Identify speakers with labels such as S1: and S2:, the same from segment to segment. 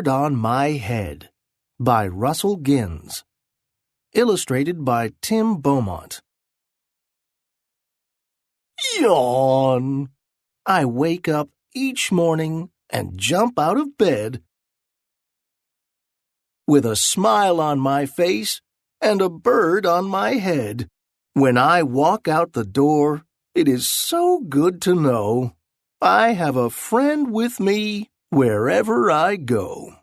S1: Bird on My Head by Russell Ginns. Illustrated by Tim Beaumont. Yawn! I wake up each morning and jump out of bed with a smile on my face and a bird on my head. When I walk out the door, it is so good to know I have a friend with me wherever I go.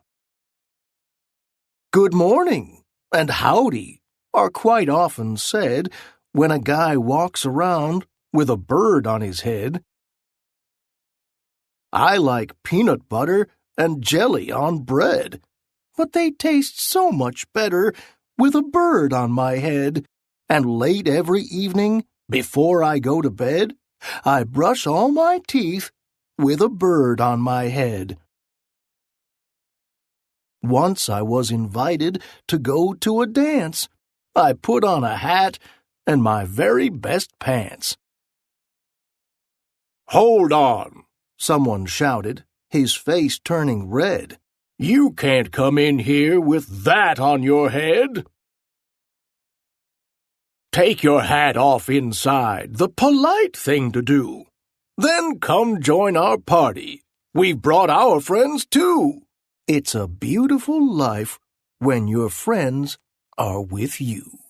S1: Good morning and howdy are quite often said when a guy walks around with a bird on his head. I like peanut butter and jelly on bread, but they taste so much better with a bird on my head. And late every evening, before I go to bed, I brush all my teeth with a bird on my head. Once I was invited to go to a dance. I put on a hat and my very best pants. "Hold on," someone shouted, his face turning red. "You can't come in here with that on your head." "Take your hat off inside, the polite thing to do. Then come join our party. We've brought our friends too." It's a beautiful life when your friends are with you.